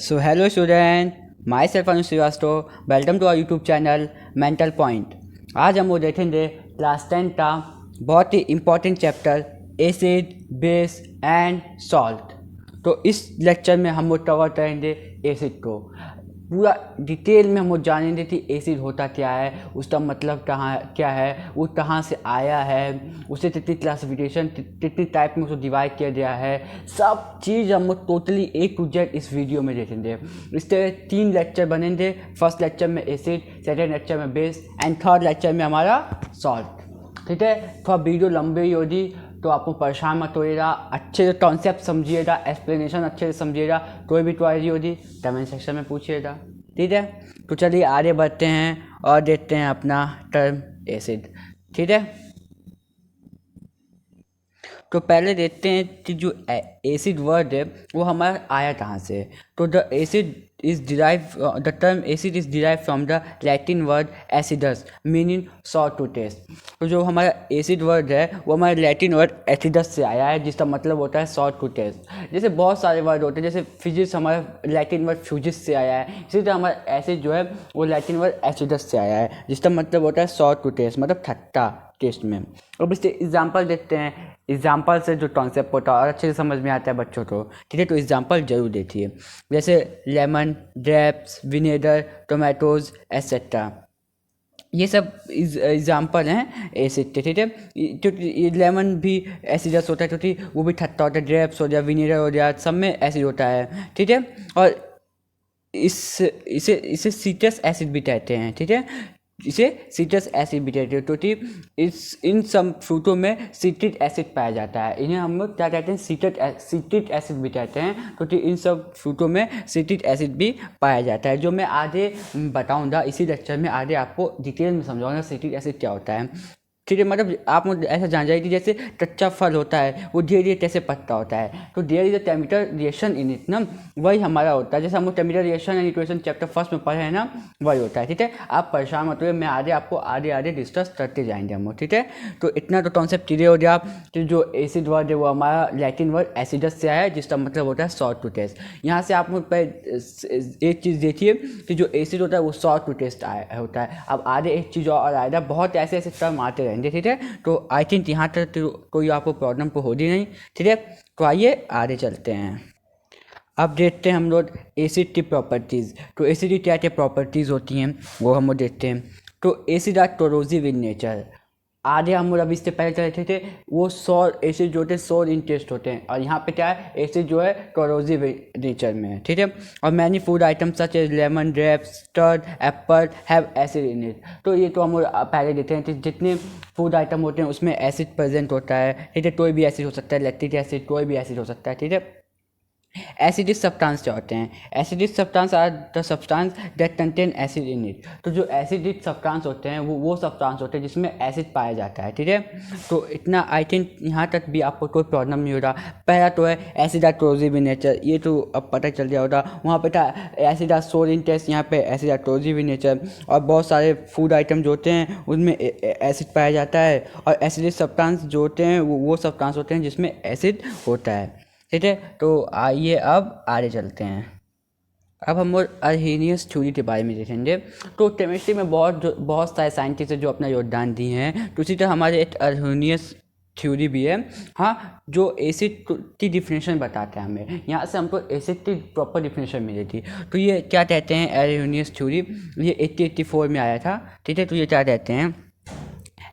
So hello student, myself Anu Srivastava. Welcome to our YouTube channel Mental Point. आज हम वो देखेंगे class 10 का बहुत ही important chapter acid, base and salt. तो इस लेक्चर में हम वो कवर करेंगे एसिड को पूरा डिटेल में। हम वो जानेंगे कि एसिड होता क्या है, उसका मतलब क्या है, वो कहाँ से आया है, उसे कितनी क्लासिफिकेशन कितनी टाइप में उसको डिवाइड किया गया है, सब चीज़ हम टोटली ए टू जेड इस वीडियो में देखेंगे। इस तरह 3 लेक्चर बनेंगे। फर्स्ट लेक्चर में एसिड, सेकेंड लेक्चर में बेस एंड थर्ड लेक्चर में हमारा सॉल्ट। ठीक है, थोड़ा वीडियो लंबी होगी तो आपको परेशान मत होइएगा, अच्छे से कॉन्सेप्ट समझिएगा, एक्सप्लेनेशन अच्छे से समझिएगा। कोई भी क्वेरी होगी कमेंट सेक्शन में पूछिएगा। ठीक है, तो चलिए आगे बढ़ते हैं और देखते हैं अपना टर्म एसिड। ठीक है, तो पहले देखते हैं कि जो एसिड वर्ड है वो हमारा आया कहाँ से। तो the acid is derive the term acid is derive from the Latin word acidus meaning sour to taste. तो जो हमारा एसिड वर्ड है वो हमारे लैटिन वर्ड एसिडस से आया है, जिसका मतलब होता है सॉर टू टेस्ट। जैसे बहुत सारे वर्ड होते हैं, जैसे फिजिक्स हमारा लैटिन वर्ड फ्यूजिस से आया है, इसी तरह हमारा एसिड जो है वो लैटिन वर्ड एसिडस से आया है, जिसका मतलब होता है सॉर टू टेस्ट, मतलब ठट्टा टेस्ट में। अब इससे एग्जाम्पल देखते हैं। एग्जाम्पल से जो कॉन्सेप्ट होता है और अच्छे से समझ में आता है बच्चों को। ठीक है, तो एग्जाम्पल जरूर देखिए, जैसे lemon, grapes, vinegar, tomatoes etcetera. ये सब एग्जाम्पल हैं एसिड के। ठीक है, क्योंकि लेमन भी एसिडस होता है, क्योंकि वो भी ठट्टा होता है। ग्रेप्स हो गया, विनेगर हो गया, सब में एसिड होता है। ठीक है, और इसे सिट्रस एसिड भी कहते हैं। ठीक है, इसे सिट्रस एसिड भी कहते हैं, क्योंकि इन सब फ्रूटों में सिट्रिक एसिड पाया जाता है। इन्हें हम लोग क्या कहते हैं, सिट्रिक एसिड भी कहते हैं, क्योंकि इन सब फ्रूटों में सिट्रिक एसिड भी पाया जाता है, जो मैं आगे बताऊंगा। इसी लेक्चर में आगे आपको डिटेल में समझाऊंगा सिट्रिक एसिड क्या होता है। ठीक है, मतलब आप मुझे ऐसा जान जाए कि जैसे कच्चा फल होता है वो धीरे धीरे कैसे पकता होता है, तो there is a chemical reaction in it ना, वही हमारा होता है। जैसे हम लोग chemical reaction and equation chapter first में पढ़े हैं ना, वही होता है। ठीक है, आप परेशान मत होइए, मैं आगे आपको आगे डिस्कस करते जाएंगे हम लोग। ठीक है, तो इतना तो कॉन्सेप्ट क्लियर हो गया कि जो एसिड वर्ड है वो हमारा लैटिन वर्ड एसिडस से आया है, जिसका मतलब होता है सॉल्ट टू टेस्ट। यहाँ से आप लोग एक चीज़ देखिए कि जो एसिड होता है वो सॉल्ट टू टेस्ट होता है। अब आगे एक चीज़ और आएगा, बहुत ऐसे ऐसे टर्म आते रहेंगे। ठीक है, तो आई थिंक यहाँ तक तो कोई आपको प्रॉब्लम तो होगी नहीं। ठीक है, तो आइए आगे चलते हैं। अब देखते हैं हम लोग एसिड की प्रॉपर्टीज़। तो एसिड की क्या क्या प्रॉपर्टीज़ होती हैं वो हम लोग देखते हैं। तो acid are corrosive in nature. आगे हम लोग अभी इससे पहले चले थे वो सौर एसिड जो होते हैं सौर इन टेस्ट होते हैं, और यहाँ पे क्या है, एसिड जो है कोरोसिव नेचर में है। ठीक है, और many food items such as lemon, grapes, curd, apple have acid in it. तो ये तो हम लोग पहले देते हैं कि जितने फूड आइटम होते हैं उसमें एसिड प्रेजेंट होता है। ठीक है, कोई भी एसिड हो सकता है, लैक्टिक एसिड, कोई भी एसिड हो सकता है। ठीक है, एसिडिक सब्सटेंस क्या होते हैं? Acidic substance are the substance that contain acid in it. तो जो एसिडिक सब्सटेंस होते हैं वो सब्सटेंस होते हैं जिसमें एसिड पाया जाता है। ठीक है, तो इतना आई थिंक यहाँ तक भी आपको कोई प्रॉब्लम नहीं हो रहा। पहला तो है acid are corrosive in nature, ये तो अब पता चल गया होगा। वहाँ पे था एसिड आर सोर इन टेस्ट, यहाँ पे acid are corrosive in nature. और बहुत सारे फूड आइटम जो होते हैं उनमें एसिड पाया जाता है, और एसिडिक सब्सटेंस जो होते हैं वो सब्सटेंस होते हैं जिसमें एसिड होता है। ठीक है, तो आइए अब आगे चलते हैं। अब हम लोग अर्हेनियस थ्योरी के बारे में देखेंगे। तो केमिस्ट्री में बहुत सारे साइंटिस्ट हैं जो अपना योगदान दिए हैं, तो इसी तरह हमारे एक अर्हेनियस थ्योरी भी है। हाँ, जो एसिड की डिफिनेशन बताता है हमें, यहाँ से हमको एसिड की प्रॉपर डिफिनेशन मिली थी। तो ये क्या कहते हैं अर्हेनियस थ्योरी, ये 1884 में आया था। ठीक है, तो ये क्या कहते हैं,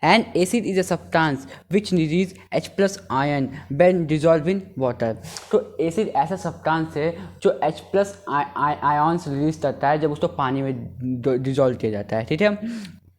An acid is a substance which releases H plus ion when dissolved in water। तो एसिड ऐसा सब्सटेंस है जो H प्लस आयन्स रिलीज करता है जब उसको पानी में डिजोल्व किया जाता है। ठीक है,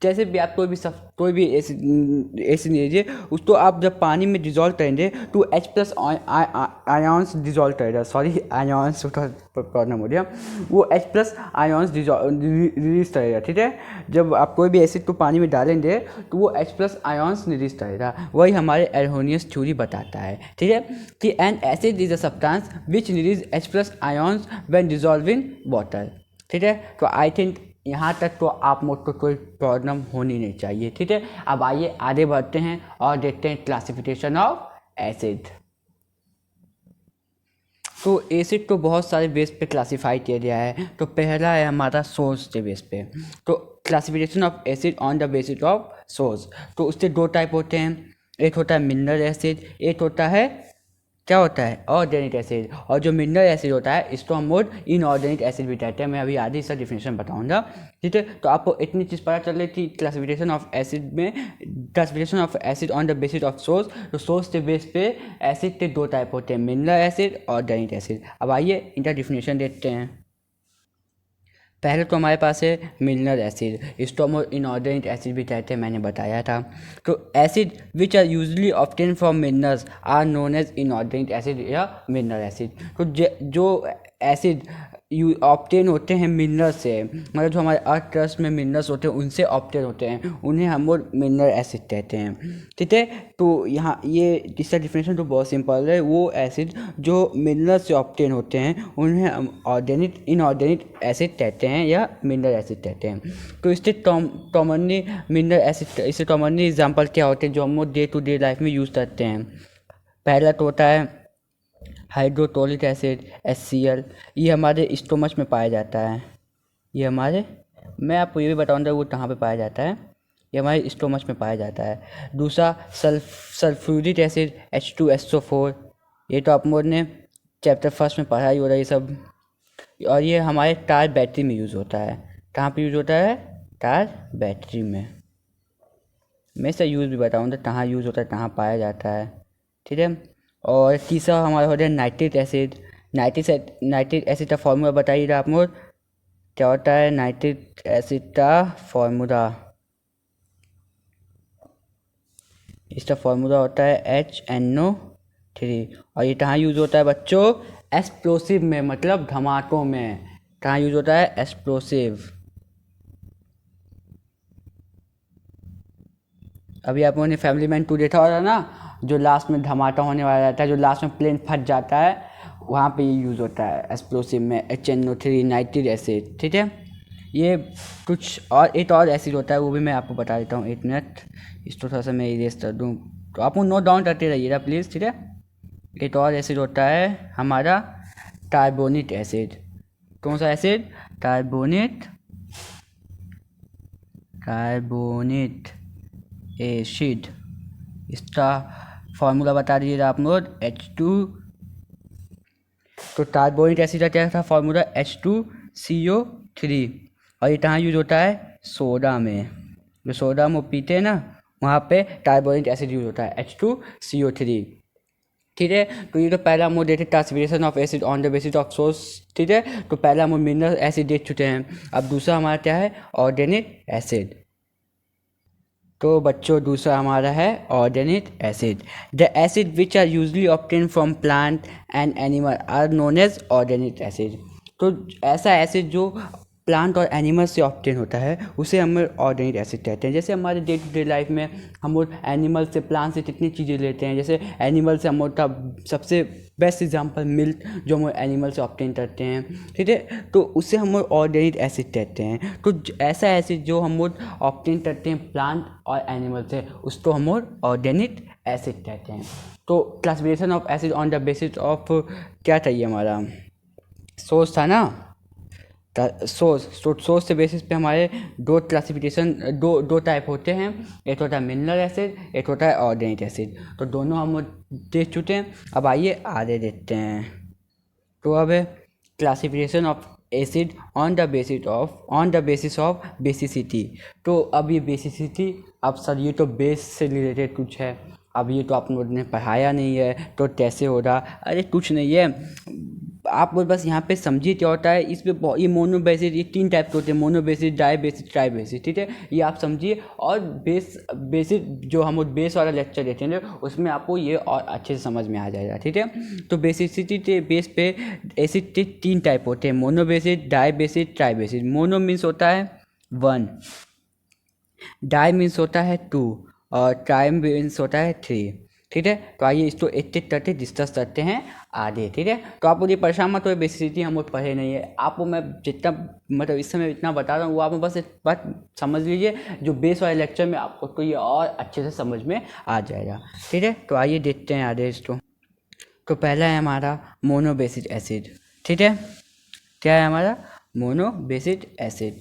जैसे भी आप कोई भी एसिड लीजिए, उसको आप जब पानी में डिजोल्व करेंगे तो H प्लस आयन्स डिजोल्व करेगा, सॉरी आयन्स प्रॉब्लम हो गया, वो H प्लस आयन्स रिलीज करेगा। ठीक है, जब आप कोई भी एसिड को पानी में डालेंगे तो वो H प्लस आयन्स रिलीज करेगा, वही हमारे अर्हेनियस थ्योरी बताता है। ठीक है, कि N acid is a substance which release H plus ions when dissolve in water. ठीक है, तो आई थिंक यहाँ तक तो आप मुझको कोई प्रॉब्लम होनी नहीं चाहिए। ठीक है, अब आइए आगे बढ़ते हैं और देखते हैं क्लासिफिकेशन ऑफ एसिड। तो एसिड तो बहुत सारे बेस पे क्लासीफाई किया गया है। तो पहला है हमारा सोर्स के बेस पे। तो classification of acid on the basis of source. तो उसके दो टाइप होते हैं, एक होता है मिनरल एसिड, एक होता है क्या होता है ऑर्गेनिक एसिड। और जो मिनरल एसिड होता है इसको हम लोग इनऑर्गेनिक एसिड भी कहते हैं। मैं अभी आगे इसका डिफिनेशन बताऊंगा, ठीक है। तो आपको इतनी चीज़ पता चल रही थी क्लासिफिकेशन ऑफ एसिड में, classification of acid on the basis of source. तो सोर्स के बेस पे एसिड के दो टाइप होते हैं, मिनरल एसिड और ऑर्गेनिक एसिड। अब आइए इनका डिफिनेशन देखते हैं। पहले तो हमारे पास है मिनरल एसिड, इसको हम इनऑर्गेनिक एसिड भी कहते हैं, मैंने बताया था। तो acid which are usually obtain from minerals are known as inorganic acid या मिनरल एसिड। तो जो एसिड ऑब्टेन होते हैं मिनरल से, मतलब जो हमारे अर्थ क्रस्ट में मिनरल्स होते हैं उनसे ऑब्टेन होते हैं, उन्हें हम लोग मिनरल एसिड कहते हैं, ठीक है। तो यहाँ ये इसका डिफिनेशन तो बहुत सिंपल है, वो एसिड जो मिनरल से ऑब्टेन होते हैं उन्हें हम ऑर्गेनिक इनऑर्गेनिक एसिड कहते हैं या मिनरल एसिड कहते हैं। तो इससे कॉमनली मिनरल एसिड, इससे कॉमनली एग्जाम्पल क्या होते हैं जो हम लोग डे टू डे लाइफ में यूज़ करते हैं। पहला तो होता है हाइड्रोक्लोरिक एसिड HCl। ये हमारे स्टोमच में पाया जाता है। ये हमारे, मैं आपको ये भी बताऊंगा वो कहाँ पे पाया जाता है, ये हमारे स्टोमच में पाया जाता है। दूसरा सल्फ्यूरिक एसिड H2SO4। ये तो आप लोगों ने चैप्टर फर्स्ट में पढ़ा ही हो रहा है ये सब। और ये हमारे कार बैटरी में यूज़ होता है। कहाँ पे यूज़ होता है? कार बैटरी में। मैं इसका यूज़ भी बताऊँगा कहाँ यूज़ होता है, कहाँ पाया जाता है, ठीक है। और तीसरा हमारा हो जाए नाइट्रिक एसिड। नाइट्रिक एसिड का फॉर्मूला बताइए आप लोग, क्या होता है नाइट्रिक एसिड का फॉर्मूला? इसका फॉर्मूला होता है HNO3। और ये कहाँ यूज़ होता है बच्चों? एक्सप्लोसिव में, मतलब धमाकों में। कहाँ यूज़ होता है? एक्सप्लोसिव। अभी आप लोगों ने फैमिली मैन 2 देखा होगा ना, जो लास्ट में धमाका होने वाला रहता है, जो लास्ट में प्लेन फट जाता है, वहाँ पे ये यूज़ होता है एक्सप्लोसिव में, HNO3 नाइट्रिक एसिड, ठीक है। ये कुछ और एक और एसिड होता है, वो भी मैं आपको बता देता हूँ, 1 मिनट इसको थोड़ा सा मैं इरेज कर दूँ। तो आप नोट डाउन करते रहिएगा प्लीज़, ठीक है। एक और एसिड होता है हमारा कार्बोनिक एसिड। कौन सा एसिड? Carbonic acid. इसका फॉर्मूला बता दीजिएगा आप लोग, H2। तो कार्बोनिक एसिड का क्या था फॉर्मूला? H2CO3। और ये कहाँ यूज होता है? सोडा में। जो सोडा में पीते हैं ना, वहाँ पे कार्बोनिक एसिड यूज होता है, H2CO3, ठीक है। तो ये तो पहला हम देखे classification of acid on the basis of source, ठीक है। तो पहला हम मिनरल एसिड देख चुके हैं। अब दूसरा हमारा क्या है? Organic acid. तो बच्चों दूसरा हमारा है organic acid. The acid which are usually obtain from plant and animal are known as organic acid. तो ऐसा एसिड जो प्लांट और एनिमल से ऑब्टेन होता है उसे हम ऑर्गेनिक एसिड कहते हैं। जैसे हमारे डे टू डे लाइफ में हम लोग एनिमल से, प्लांट से कितनी चीज़ें लेते हैं। जैसे एनिमल से हम लोग का सबसे बेस्ट एग्जांपल मिल्क, जो हम एनिमल से ऑब्टेन करते हैं, ठीक है। तो उससे हम लोग ऑर्गेनिक एसिड कहते हैं। तो ऐसा एसिड जो हम लोग ऑब्टेन करते हैं प्लांट और एनिमल से, उसको हम लोग ऑर्गेनिक एसिड कहते हैं। तो classification of acid on the basis of क्या चाहिए हमारा? सोर्स था ना, सोर्स के बेसिस पे हमारे दो क्लासिफिकेशन, दो टाइप होते हैं। एक होता है मिनरल एसिड, एक होता है ऑर्गेनिक एसिड। तो दोनों हम देख चुके हैं। अब आइए आगे देखते हैं। तो अब classification of acid on the basis of basicity. तो अब ये बेसिसिटी, अब सर ये तो बेस से रिलेटेड कुछ है, अब ये तो आप लोगों ने पढ़ाया नहीं है तो कैसे होगा? अरे कुछ नहीं है, आप लोग बस यहाँ पे समझिए क्या होता है। इसमें ये मोनोबेसिस, ये 3 टाइप के होते हैं, मोनोबेसिस, डाइबेसिस, ट्राइबेसिस, ठीक है। ये आप समझिए। और बेसिस जो हम लोग बेस वाला लेक्चर देते हैं उसमें आपको ये और अच्छे से समझ में आ जाएगा, ठीक है। तो बेसिसिटी के बेस पे एसिड के 3 टाइप होते हैं, मोनोबेसिस, डाइबेसिस, ट्राइबेसिस। मोनो मीन्स होता है 1, डाई मीन्स होता है 2 और ट्राई मीन्स होता है 3, ठीक है। तो आइए इसको एक एक करके डिस्कस करते हैं आगे, ठीक है। तो आप मुझे परेशान मत हो, बेसिसिटी हम लोग पढ़े नहीं है। आपको मैं जितना मतलब इस समय इतना बता रहा हूँ वो आप बस एक बात समझ लीजिए, जो बेस वाले लेक्चर में आपको तो ये और अच्छे से समझ में आ जाएगा, ठीक है। तो आइए देखते हैं आगे इसको। तो पहला है हमारा मोनोबेसिक एसिड, ठीक है। क्या है हमारा मोनोबेसिक एसिड,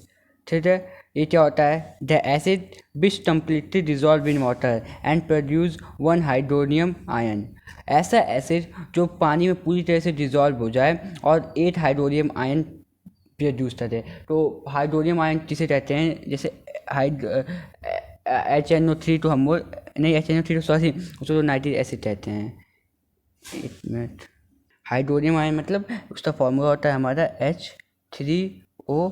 ठीक है। ये क्या होता है, the acid which completely dissolve in water and produce one hydronium ion. ऐसा एसिड जो पानी में पूरी तरह से डिजॉल्व हो जाए और 8 हाइड्रोनियम आयन प्रोड्यूस करे। तो हाइड्रोनियम आयन किसे कहते हैं, जैसे HNO3 तो हम नहीं, HNO3 तो सॉरी, उसको तो नाइट्रिक एसिड कहते हैं। एक मिनट, हाइड्रोनियम आयन मतलब उसका फॉर्मूला होता है हमारा H3O+,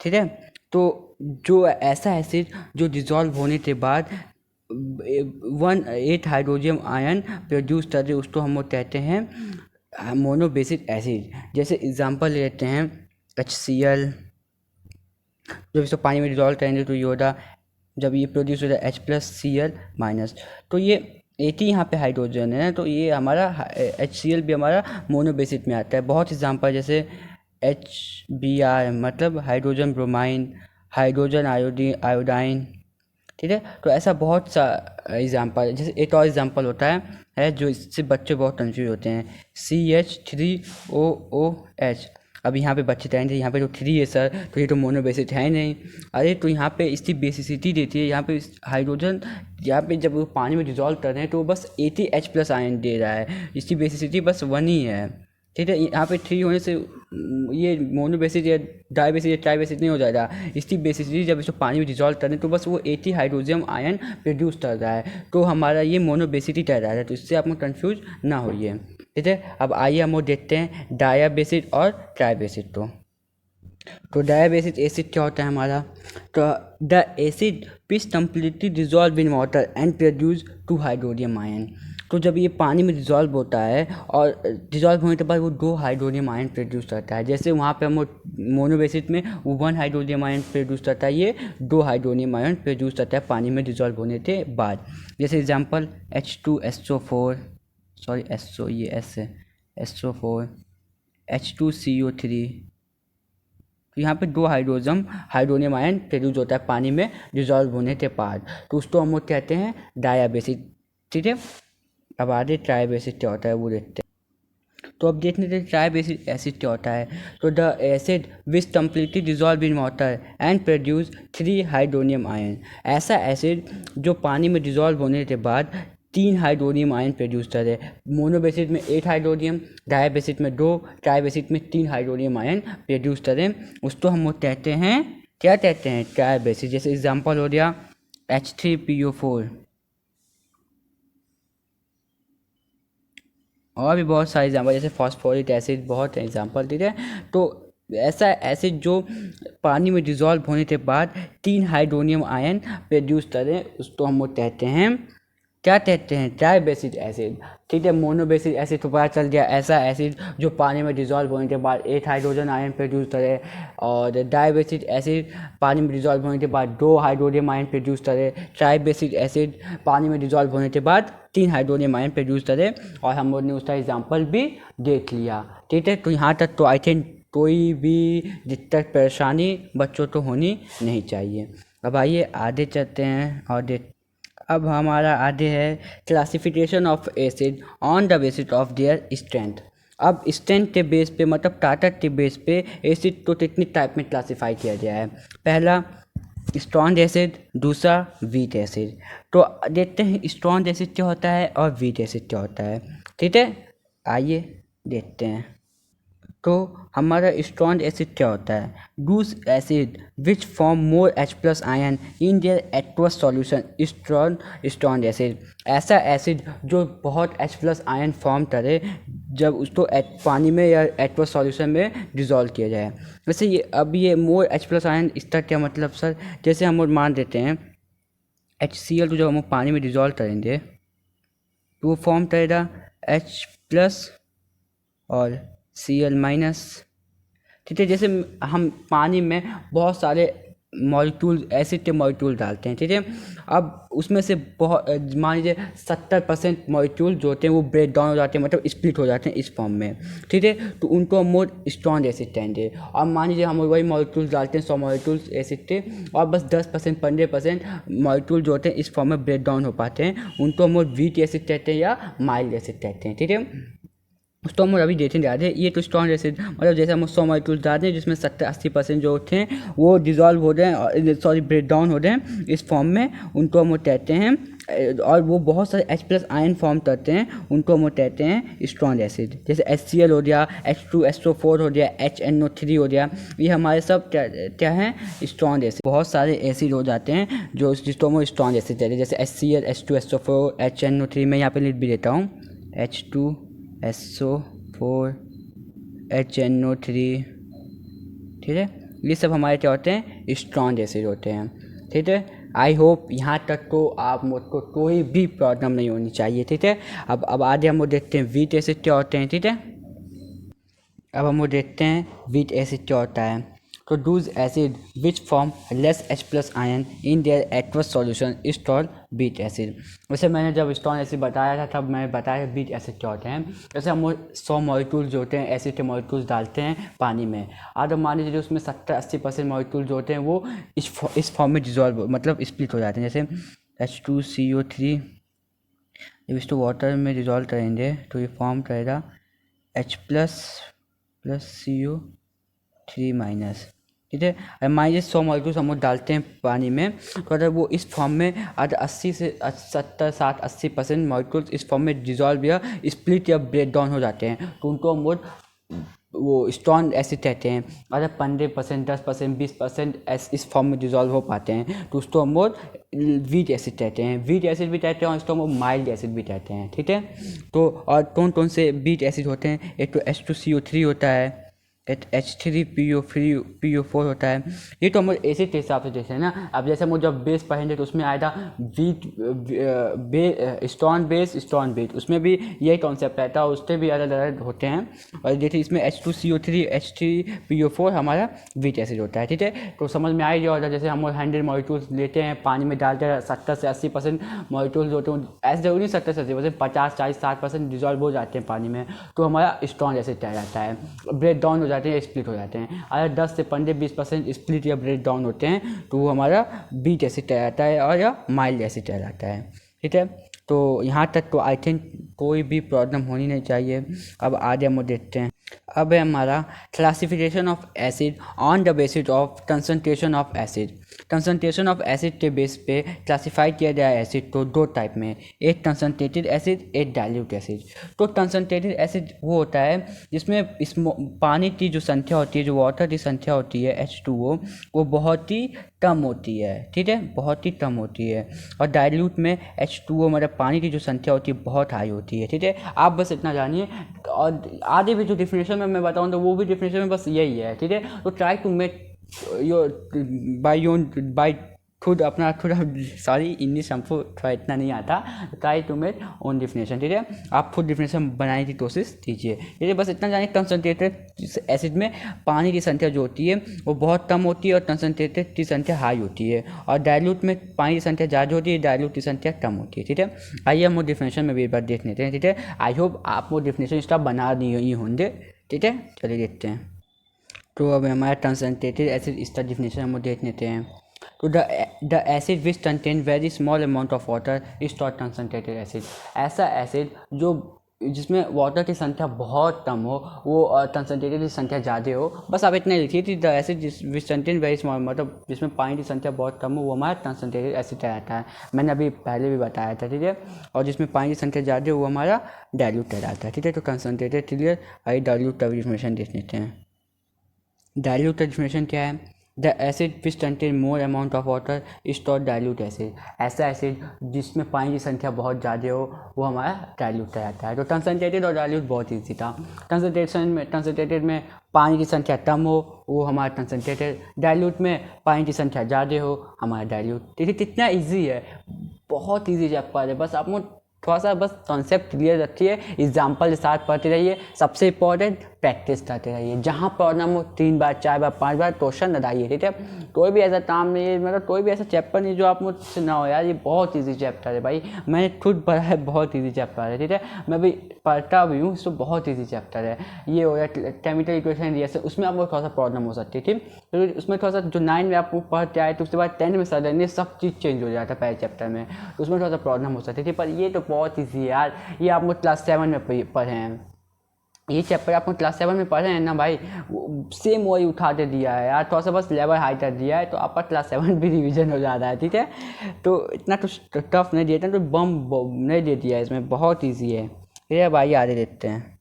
ठीक है। तो जो ऐसा एसिड जो डिजॉल्व होने के बाद 8 हाइड्रोनियम आयन प्रोड्यूस करे, उसको हम कहते हैं मोनोबेसिक एसिड। जैसे एग्जांपल लेते हैं HCl, जब इसको पानी में डिजॉल्व करेंगे तो ये होगा, जब ये प्रोड्यूस हो जाए H+Cl-, तो ये 80 यहाँ पे हाइड्रोजन है, तो ये हमारा HCl भी हमारा मोनोबेसिक में आता है। बहुत एग्जांपल जैसे HBr मतलब हाइड्रोजन ब्रोमाइन, हाइड्रोजन आयोडाइन, ठीक है। तो ऐसा बहुत सा एग्जांपल, जैसे एक और एग्जांपल होता है जो इससे बच्चे बहुत कंफ्यूज होते हैं, CH3OOH। अब यहाँ पे बच्चे कहेंगे यहाँ पे तो 3 है सर, तो ये तो मोनोबेसिक है ही नहीं। अरे तो यहाँ पे इसकी बेसिसिटी देती है, यहाँ पे हाइड्रोजन, यहाँ पे जब वो पानी में डिजॉल्व कर रहे हैं तो वो बस 80H+ आयन दे रहा है, इसकी बेसिसिटी बस 1 ही है, ठीक है। यहाँ पे 3 होने से ये मोनोबेसिक या डाइबेसिक या ट्राइबेसिक नहीं हो जाएगा। इसकी बेसिसिटी जब इसको पानी में डिजॉल्व करें तो बस वो 80 हाइड्रोजन आयन प्रोड्यूस कर रहा है, तो हमारा ये मोनोबेसिटी कह रहा है। तो इससे आप कंफ्यूज ना होइए, ठीक है। अब आइए हम वो देखते हैं डायाबेसिक और ट्राइबेसिक। तो डायाबेसिक एसिड क्या होता है हमारा, तो the acid which completely dissolve in water and produce 2 hydronium ion. तो जब ये पानी में डिजॉल्व होता है और डिजॉल्व होने के बाद वो 2 हाइड्रोनियम आयन प्रोड्यूस करता है। जैसे वहाँ पे हम मोनोबेसिक में वो 1 हाइड्रोनियम आयन प्रोड्यूस करता है, ये 2 हाइड्रोनियम आयन प्रोड्यूस करता है पानी में डिजॉल्व होने के बाद। जैसे एग्जांपल H2SO4, सॉरी SO, ये S है, SO4, H2CO3। तो यहाँ पे 2 हाइड्रोनियम आयन प्रोड्यूस होता है पानी में डिजॉल्व होने के बाद, तो उसको हम लोग कहते हैं डायाबेसिक, ठीक है। अब आगे ट्राइबेसिक क्या होता है वो देखते हैं। तो अब देखने से ट्राइबेसिक एसिड क्या होता है, तो the acid which completely dissolve in water and produce 3 hydronium ion. ऐसा एसिड जो पानी में डिजॉल्व होने के बाद 3 हाइड्रोनियम आयन प्रोड्यूस करे। मोनोबेसिक में 8 हाइड्रोनियम, डायाबेसिक में 2, ट्राइबेसिक में 3 हाइड्रोनियम आयन प्रोड्यूस करें, उसको हम कहते हैं, क्या कहते हैं, ट्राइबेसिक। जैसे एग्जांपल हो गया H3PO4, और भी बहुत सारे एग्जाम्पल जैसे फॉस्फोरिक एसिड, बहुत एग्जाम्पल, ठीक है। तो ऐसा एसिड जो पानी में डिजॉल्व होने के बाद 3 हाइड्रोनियम आयन प्रोड्यूस करें, उसको हम कहते हैं, क्या कहते हैं, ट्राइबेसिक एसिड, ठीक है। मोनोबेसिक एसिड तो पता चल गया, ऐसा एसिड जो पानी में डिजॉल्व होने के बाद 8 हाइड्रोजन आयन प्रोड्यूस करे। और डाइबेसिक एसिड पानी में डिजॉल्व होने के बाद 2 हाइड्रोनियम आयन प्रोड्यूस करे। ट्राइबेसिक एसिड पानी में डिजॉल्व होने के बाद 3 हाइड्रोनियम आयन प्रोड्यूस करे। और हम लोग ने उसका एग्जाम्पल भी देख लिया, ठीक है। तो यहाँ तक तो आई थिंक कोई भी दिक्कत परेशानी बच्चों को होनी नहीं चाहिए। अब आइए आगे चलते हैं और देख, अब हमारा आगे है classification of acid on the basis of their strength. अब स्ट्रेंथ के बेस पे, मतलब ताकत के बेस पे एसिड को कितनी टाइप में क्लासीफाई किया गया है। पहला स्ट्रॉन्ग एसिड, दूसरा वीक एसिड। तो देखते हैं स्ट्रॉन्ग एसिड क्या होता है और वीक एसिड क्या होता है, ठीक है। आइए देखते हैं। तो हमारा स्ट्रॉन्ग एसिड क्या होता है, दूस acid which form more H+ ion in their aqueous solution strong acid. ऐसा एसिड जो बहुत H+ आयन फॉर्म करे जब उसको पानी में या एक्वस सॉल्यूशन में डिजॉल्व किया जाए। वैसे ये अब ये मोर H+ आयन, इसका क्या मतलब सर, जैसे हम मान देते हैं HCl को जब हम पानी में डिजॉल्व करेंगे तो वो फॉर्म करेगा H+ और Cl-, ठीक है। जैसे हम पानी में बहुत सारे मॉलिक्यूल एसिड के मॉलिक्यूल डालते हैं, ठीक है। अब उसमें से बहुत मान लीजिए 70% मॉलिक्यूल जो होते हैं वो ब्रेक डाउन हो जाते हैं, मतलब स्प्लिट हो जाते हैं इस फॉर्म में, ठीक है। तो उनको हम मोर स्ट्रॉन्ग एसिड कहेंगे। और मान लीजिए हम वही मॉलिक्यूल्स डालते हैं 100 मॉलिक्यूल्स एसिड के, और बस 10% 15% मॉलिक्यूल जो होते हैं इस फॉर्म में ब्रेक डाउन हो पाते हैं, उनको हम मोर वीक एसिड कहते हैं या माइल्ड एसिड कहते हैं, ठीक है। तो हम अभी देखें जा रहे हैं ये तो स्ट्रॉन्ग एसिड, मतलब जैसे हम 100 मॉलिक्यूल्स डालते हैं जिसमें 70-80% जो होते हैं वो डिजॉल्व हो रहे हैं, सॉरी ब्रेक डाउन हो रहे हैं इस फॉर्म में, उनको हम कहते हैं। और वो बहुत सारे H+ आयन फॉर्म करते हैं, उनको हम कहते हैं स्ट्रॉन्ग एसिड। जैसे HCl हो गया, H2SO4 हो गया, HNO3 हो गया, ये हमारे सब क्या हैं, स्ट्रॉन्ग एसिड। बहुत सारे एसिड हो जाते हैं जो जिसको हम स्ट्रॉन्ग एसिड कहते हैं, जैसे HCl, H2SO4, HNO3, मैं यहाँ पे लिख भी देता हूँ, H2SO4, HNO3, ठीक है। ये सब हमारे क्या होते हैं, स्ट्रॉन्ग एसिड होते हैं, ठीक है। आई होप यहाँ तक तो आप मुझको कोई भी प्रॉब्लम नहीं होनी चाहिए, ठीक है। अब आगे हम वो देखते हैं वीक एसिड क्या होते हैं, ठीक है। अब हम वो देखते हैं वीक एसिड क्या होता है। तो Dooj acid which form less H+ ion in their aqueous solution is called weak acid. वैसे मैंने जब स्ट्रॉन्ग एसिड बताया था तब मैंने बताया वीक एसिड क्या होते हैं। जैसे हम 100 मॉलिक्यूल्स जो होते हैं एसिड के मॉलिक्यूल्स डालते हैं पानी में, और अब मान लीजिए उसमें 70-80% मॉलिक्यूल जो होते हैं वो इस फॉर्म में डिजॉल्व, मतलब स्प्लिट हो जाते हैं। जैसे H2CO3 जब इसको वाटर में डिजॉल्व करेंगे तो ये फॉर्म करेगा H+ + CO3-, ठीक है। अगर मान लीजिए 100 मॉलिक्यूल्स हम लोग डालते हैं पानी में, तो अगर वो इस फॉर्म में अगर 80 से 70, 60, 80% मॉलिक्यूल्स इस फॉर्म में डिजॉल्व या स्प्लिट या ब्रेक डाउन हो जाते हैं, तो उनको हम लोग वो स्ट्रॉन्ग एसिड कहते हैं। अगर 15%, 10%, 20% इस फॉर्म में डिजॉल्व हो पाते हैं तो उसको हम लोग वीक एसिड कहते हैं। वीक एसिड भी कहते हैं और इसको हम लोग माइल्ड एसिड भी कहते हैं, ठीक है। तो और कौन कौन से वीक एसिड होते हैं, एक तो H2CO3 होता है, H3PO4 होता है। ये तो हम एसिड के हिसाब से देख रहे हैं ना। अब जैसे हम जब बेस पढ़ेंगे तो उसमें आएगा wheat strong base, strong base, उसमें भी यही कॉन्सेप्ट रहता है, उससे भी अलग अलग होते हैं। और देखिए इसमें H2CO3, H3PO4 हमारा वीट एसिड होता है, ठीक है। तो समझ में आ गया। जैसे हम 100 मॉलिक्यूल्स लेते हैं पानी में डालते 70 से 80% मॉलिक्यूल्स होते हैं, ऐसे जरूरी 70 से 80%, 50, 40, 60% डिजॉल्व हो जाते हैं पानी में, तो हमारा स्ट्रॉन्ग एसिड कहा जाता है। ब्रेक डाउन हो जाते हैं, स्प्लिट हो जाते हैं। अगर 10 से 15-20% स्प्लिट या ब्रेक डाउन होते हैं तो वो हमारा वीक एसिड कहलाता है और या माइल्ड एसिड कहलाता है, ठीक है। तो यहाँ तक तो आई थिंक कोई भी प्रॉब्लम होनी नहीं चाहिए। अब आगे हम देखते हैं। अब है हमारा classification of acid on the basis of concentration of acid. Concentration of acid के बेस पे क्लासीफाई किया गया है एसिड को दो टाइप में, एक कंसंट्रेटेड एसिड, एक डाइल्यूट एसिड। तो कंसंट्रेटेड एसिड वो होता है जिसमें इस पानी की जो संख्या होती है, जो वाटर की संख्या होती है H2O, वो बहुत ही कम होती है, ठीक है, बहुत ही कम होती है। और डाइल्यूट में H2O मतलब पानी की जो संख्या होती है बहुत हाई होती है, ठीक है। आप बस इतना जानिए। और आगे भी जो डिफिनेशन में मैं बताऊँ तो वो भी डिफिनेशन में बस यही है, ठीक है। तो ट्राई टू मेक बाय खुद अपना थोड़ा, सॉरी इंग्लिश हमको थोड़ा इतना नहीं आता, try to make own definition, ठीक है। आप खुद डिफिनेशन बनाने की कोशिश कीजिए, ठीक है। बस इतना जानिए कंसनट्रेटेड एसिड में पानी की संख्या जो होती है वो बहुत कम होती है और कंसनट्रेटेड की संख्या हाई होती है, और डाइल्यूट में पानी की संख्या ज़्यादा होती है, डाइल्यूट की संख्या कम होती है, ठीक है। आइए हम वो डिफिनेशन में भी एक बार देख लेते हैं, ठीक है। आई होप आप वो डिफिनेशन इसका बना दिए होंगे, ठीक है। चलिए देखते हैं। तो अब हमारा कंसनट्रेटेड एसिड इसका डिफिनेशन हम देख लेते हैं। तो the acid which contain very small amount of water is called concentrated acid. ऐसा एसिड जो जिसमें वाटर की संख्या बहुत कम हो, वो कंसनट्रेटेड की संख्या ज़्यादा हो। बस आप इतना लिखिए कि the acid which contain very small, मतलब जिसमें पानी की संख्या बहुत कम हो, वो हमारा कंसनट्रेटेड एसिड कहलाता है। मैंने अभी पहले भी बताया था, ठीक है। और जिसमें पानी की संख्या ज़्यादा हो वो हमारा डाइल्यूट कहलाता है, ठीक है। तो कंसनट्रेटेड क्लियर। आइए डाइल्यूट का डिफिनेशन देख लेते हैं। डाइल्यूट का डिफिनेशन क्या है? The acid which contain more amount of water is called dilute acid. ऐसा एसिड जिसमें पानी की संख्या बहुत ज़्यादा हो वो हमारा डाइल्यूट कहलाता है। तो कंसनट्रेटेड और डाइल्यूट बहुत ईजी था। कंसनट्रेटेड में पानी की संख्या कम हो वो हमारा कंसनट्रेटेड, डाइल्यूट में पानी की संख्या ज़्यादा हो हमारा डाइल्यूट। देखिए कितना ईजी है, बहुत ईजी चैप्टर है। बस आप थोड़ा सा बस कॉन्सेप्ट क्लियर रखिए, एग्जाम्पल के साथ पढ़ते रहिए। सबसे इम्पोर्टेंट प्रैक्टिस करते रहिए। जहाँ प्रॉब्लम हो 3 बार 4 बार 5 बार क्वेश्चन लगाइए, ठीक है। कोई भी ऐसा काम नहीं है, मतलब कोई भी ऐसा चैप्टर नहीं जो आप मुझसे ना हो यार, ये बहुत ईजी चैप्टर है भाई, मैंने खुद पढ़ा है, बहुत ईजी चैप्टर है, ठीक है। मैं भी पढ़ता भी हूँ, इसको बहुत ईजी चैप्टर है। ये हो गया केमिकल इक्वेशन रिएक्शन, उसमें आपको थोड़ा सा प्रॉब्लम हो सकती है, ठीक। तो उसमें थोड़ा सा जो 9 में आपको पढ़ते आए तो उसके बाद 10 में सडनली सब चीज़ चेंज हो जाता है पहले चैप्टर में, तो उसमें थोड़ा सा प्रॉब्लम हो सकती थी। पर ये तो बहुत ईजी है यार, ये आप लोग क्लास 7 में पढ़े हैं, ये चैप्टर आपको क्लास 7 में पढ़े हैं ना भाई, सेम वही उठा दे दिया है यार, थोड़ा सा बस लेवल हाई कर दिया है, तो आपका क्लास 7 भी रिवीजन हो जाता है, ठीक है। तो इतना तो टफ नहीं दिया था, तो बम नहीं दे दिया इसमें, बहुत ईजी है। ये भाई आगे देखते हैं।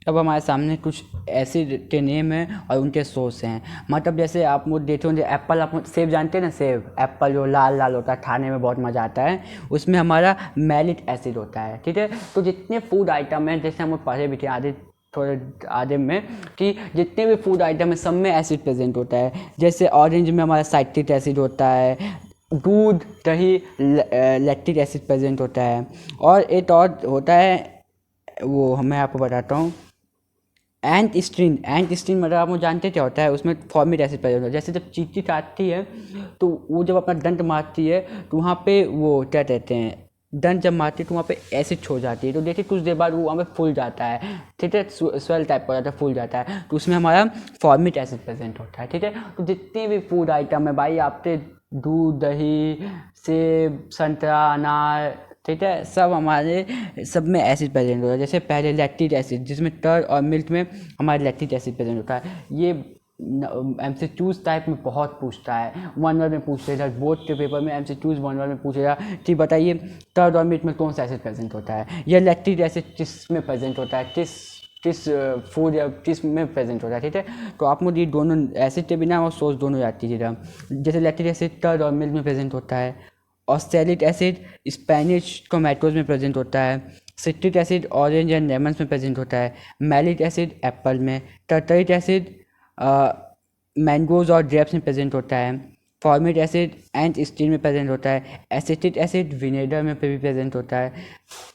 अब हमारे सामने कुछ ऐसे के नेम हैं और उनके सोर्स हैं। मतलब जैसे आप लोग देखते होंगे एप्पल, आप सेब जानते हैं ना, सेब एप्पल जो लाल लाल होता है, खाने में बहुत मज़ा आता है, उसमें हमारा मैलिक एसिड होता है, ठीक है। तो जितने फूड आइटम हैं, जैसे हम लोग पढ़े भी थे आधे थोड़े आधे में, कि जितने भी फूड आइटम है सब में एसिड प्रेजेंट होता है। जैसे ऑरेंज में हमारा साइट्रिक एसिड होता है, दूध दही लैक्टिक एसिड प्रेजेंट होता है, और एक और होता है वो मैं आपको बताता हूँ, एंट स्ट्रीन मतलब आप लोग जानते क्या होता है, उसमें फॉर्मिक एसिड प्रेजेंट होता है। जैसे जब चींटी काटती है तो वो जब अपना दंत मारती है तो वहाँ पे वो क्या कहते हैं, दंत जब मारती है तो वहाँ पे एसिड छो जाती है, तो देखिए कुछ देर बाद वो वहाँ पे फूल जाता है, ठीक है, स्वेल टाइप का हो जाता है, फूल जाता है, तो उसमें हमारा फॉर्मिक एसिड प्रेजेंट होता है, ठीक है। तो जितने भी फूड आइटम है भाई, आपके दूध दही सेब संतरा अनार, ठीक है, सब हमारे सब में एसिड प्रेजेंट होता है। जैसे पहले लैक्टिक एसिड, जिसमें कर्ड और मिल्क में हमारे लैक्टिक एसिड प्रेजेंट होता है। ये MCQs टाइप में बहुत पूछता है, 1 वर्ड में पूछेगा, बोर्ड के पेपर में MCQs 1 वर्ड में पूछेगा, ठीक बताइए कर्ड और मिल्क में कौन सा एसिड प्रेजेंट होता है, यह लैक्टिक एसिड किस में प्रेजेंट होता है, किस फूड या किस में प्रेजेंट होता है, ठीक है। तो आप मुझे दोनों एसिड के बिना और सोच दोनों जाती है। जैसे लैक्टिक एसिड कर्ड और मिल्क में प्रेजेंट होता है, ऑक्सैलिक एसिड स्पेनिश टोमेटोज में प्रेजेंट होता है, citric acid orange and lemons में प्रेजेंट होता है, मैलिक एसिड एप्पल में, टर्टरिक एसिड मैंगोज और ग्रेप्स में प्रेजेंट होता है, फॉर्मिक एसिड एंड स्टील में प्रेजेंट होता है, एसिटिक एसिड विनेगर में भी प्रेजेंट होता है,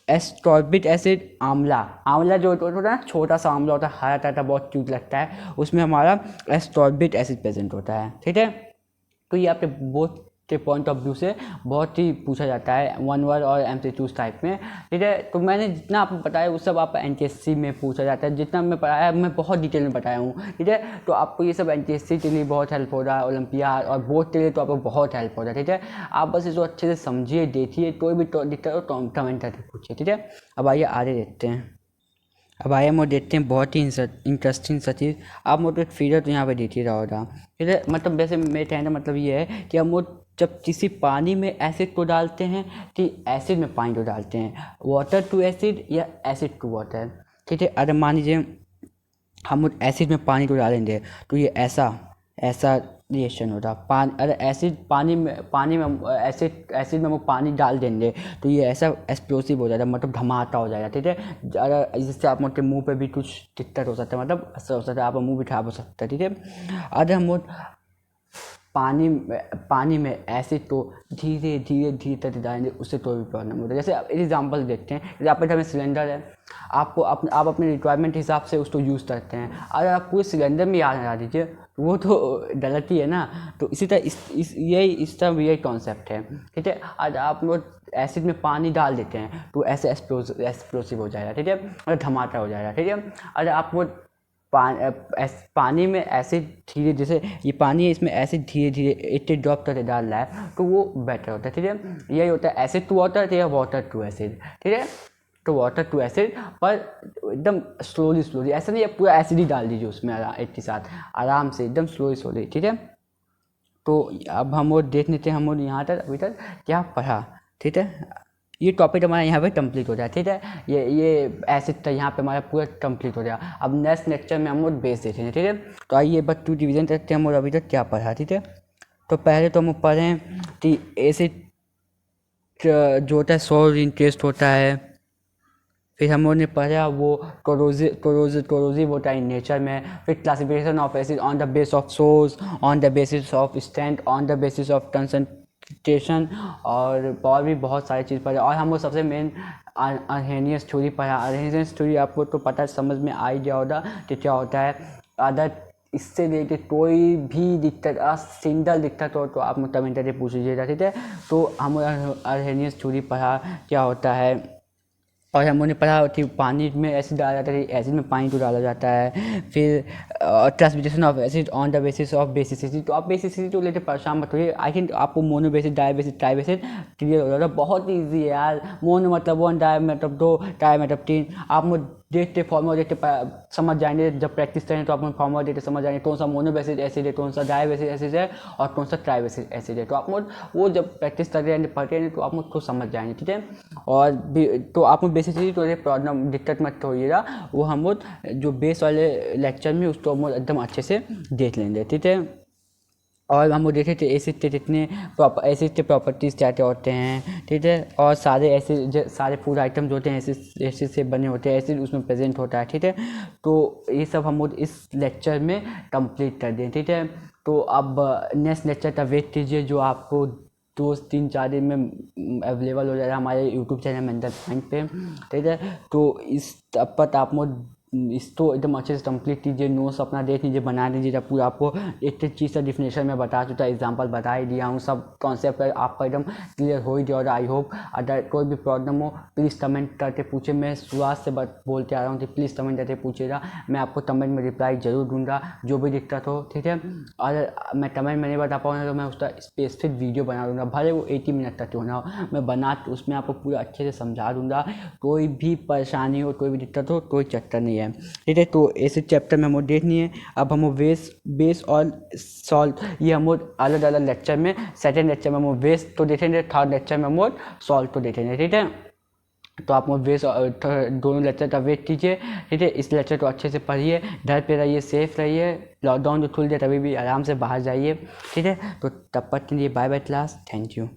एस्कॉर्बिक एसिड आंवला जो होता है ना, छोटा सा आंवला होता है, हरा टाटा बहुत क्यूट लगता है, उसमें हमारा एस्कॉर्बिक एसिड प्रेजेंट होता है, ठीक है। तो ये आपके बहुत के पॉइंट ऑफ व्यू से बहुत ही पूछा जाता है 1 वर्ड और MCQs टाइप में, ठीक है। तो मैंने जितना आपको बताया वो सब आप NTSC में पूछा जाता है, जितना मैं पढ़ाया मैं बहुत डिटेल में बताया हूँ, ठीक है। तो आपको ये सब NTSC के लिए बहुत हेल्प हो रहा है, ओलंपियाड और बोर्ड के लिए तो आपको बहुत हेल्प हो रहा है, ठीक है। आप बस इसको अच्छे से समझिए, देखिए, कोई भी दिक्कत हो तो कमेंट करके पूछिए, ठीक है। अब आइए आगे देखते हैं। अब आइए हम देखते हैं बहुत ही इंटरेस्टिंग सा चीज़। आप मोट एक फिगर तो यहाँ पे देखिए रहा होगा, ठीक है। मतलब वैसे मेरे कहने का मतलब ये है कि हम लोग जब किसी पानी में एसिड को डालते हैं कि एसिड में पानी को डालते हैं, वाटर टू एसिड या एसिड टू वाटर, ठीक है। अगर मान लीजिए हम लोग एसिड में पानी को डालेंगे तो ये ऐसा रिएक्शन होता। अगर एसिड पानी में एसिड में हम पानी डाल देंगे तो ये ऐसा एक्सप्लोसिव हो जाएगा, मतलब धमाका हो जाएगा, ठीक है। अगर जिससे आप लोग के मुँह पे भी कुछ दिक्कत हो सकता है, मतलब ऐसा हो सकता है, आप मुँह भी खराब हो सकता है, ठीक है। अगर हम लोग पानी में एसिड को धीरे धीरे डालेंगे, उससे कोई भी प्रॉब्लम होता है। जैसे आप एग्जाम्पल देखते हैं, जैसे आपके घर में सिलेंडर है, आप अपने रिक्वायरमेंट के हिसाब से उसको यूज़ करते हैं। अगर आप पूरे सिलेंडर में याद लगा दीजिए वो तो गलत ही है ना। तो इसी तरह इस तरह यही कॉन्सेप्ट है, ठीक है। आज आप लोग एसिड में पानी डाल देते हैं तो ऐसे एक्सप्लोसिव हो जाएगा, ठीक है, और धमाका हो जाएगा, ठीक है। अगर आप वो पानी में एसिड धीरे, जैसे ये पानी है इसमें एसिड धीरे धीरे 80 ड्रॉप करके डाल रहा है तो वो बेटर होता है, ठीक है। यही होता है एसिड टू वाटर या वाटर टू एसिड, ठीक है। तो वाटर टू एसिड पर एकदम स्लोली, ऐसा नहीं है पूरा एसिड ही डाल दीजिए उसमें एक के साथ, आराम से एकदम स्लोली, ठीक है। तो अब हम वो देख लेते हैं हम लोग यहाँ तक अभी तक क्या पढ़ा, ठीक है। ये टॉपिक हमारा यहाँ पे कंप्लीट हो जाए, ठीक है। ये एसिड था यहाँ पे हमारा पूरा कंप्लीट हो गया। अब नेक्स्ट लेक्चर में हम लोग बेस देखेंगे, ठीक है। तो आइए बस 2 डिवीजन करते हैं हम लोग अभी तक क्या पढ़ा, ठीक है। तो पहले तो हम पढ़ें कि एसिड जो होता है सॉल्ट इन टेस्ट होता है। फिर हम लोगों ने पढ़ा वो कोरोजिव होता है इन नेचर में। फिर classification of acid on the base of source, on the basis of strength, on the basis of station और भी बहुत सारी चीज़ पढ़े। और हम वो सबसे मेन अर्हेनियस थ्योरी पढ़ा। अर्हेनियस थ्योरी आपको तो पता समझ में आ ही गया होगा कि क्या होता है। अदर इससे रिलेटेड कोई भी दिक्कत सिंगल दिक्कत हो तो आप कमेंट करके पूछ लीजिएगा, ठीक है। तो हम अर्हेनियस थ्योरी पढ़ा क्या होता है। और हमने पढ़ा कि पानी में एसिड डाला जाता है, एसिड में पानी तो डाला जाता है। फिर transmutation of acid on the basis of basicity. तो आप बेसिसिटी तो लेते परेशान मत होइए। आई थिंक आपको mono basis, di basis, tri basis clear हो जाता है। बहुत ईजी है यार। मोनो मतलब 1, डाई मतलब 2, ट्राई मतलब 3। आप देखते फॉर्मूला देखते समझ जाएंगे। जब प्रैक्टिस करें तो आप फॉर्मूला देखते समझ जाएंगे कौन सा मोनो बेसिस एसिड है, कौन सा डाई बेसिस एसिड है और कौन सा ट्राई बेसिस एसिड है। तो आप वो जब प्रैक्टिस कर रहे हैं पढ़ते हैं तो आप खुद समझ जाएंगे, ठीक है। और तो आप बेसिकली तो प्रॉब्लम दिक्कत मत होइएगा। वो हम जो बेस वाले लेक्चर में उसको हम एकदम अच्छे से देख लेंगे, ठीक है। और हम वो देखे थे एसिड के कितने एसिड के प्रॉपर्टीज़ क्या क्या होते हैं, ठीक है। और सारे एसिड, सारे फूड आइटम जो होते हैं एसिड से बने होते हैं, एसिड उसमें प्रेजेंट होता है, ठीक है। तो ये सब हम इस लेक्चर में कंप्लीट कर दें, ठीक है। तो अब नेक्स्ट लेक्चर का वेट कीजिए जो आपको 2-3-4 दिन में अवेलेबल हो जाएगा हमारे यूट्यूब चैनल मेंटल पॉइंट पे, ठीक है। तो इस तब तक आप इसको एकदम अच्छे से कंप्लीट कीजिए, नोट्स अपना देख लीजिए, बना लीजिए। पूरा आपको एक एक चीज़ का डिफिनेशन में बता चुका, एग्जांपल बता ही दिया हूँ। सब कॉन्सेप्ट आपका एकदम क्लियर हो ही गया। आई होप अगर कोई भी प्रॉब्लम हो प्लीज़ कमेंट करके पूछे। मैं शुरुआत से बोलते आ रहा हूँ कि प्लीज़ कमेंट करके पूछिएगा, मैं आपको कमेंट में रिप्लाई ज़रूर दूंगा जो भी दिक्कत हो, ठीक है। और मैं कमेंट में नहीं बता पाऊँगा तो मैं उसका स्पेसिफिक वीडियो बना दूँगा, भले वो 80 मिनट तक क्यों ना हो। मैं बना उसमें आपको पूरा अच्छे से समझा दूँगा। कोई भी परेशानी हो, कोई भी दिक्कत हो, कोई चक्कर नहीं है, ठीक है। तो ऐसे चैप्टर में हम देखनी है। अब हम बेस और सॉल्व, ये हम अलग अलग लेक्चर में, सेकेंड लेक्चर में हम बेस तो देखेंगे, थर्ड लेक्चर में हम सॉल्व तो देखेंगे, ठीक है। तो आप बेस दोनों लेक्चर का वेट कीजिए, ठीक है। इस लेक्चर को अच्छे से पढ़िए, घर पे रहिए, सेफ रहिए। लॉकडाउन जो खुल जाए तभी भी आराम से बाहर जाइए, ठीक है। तो तब तक के लिए bye bye class, thank you.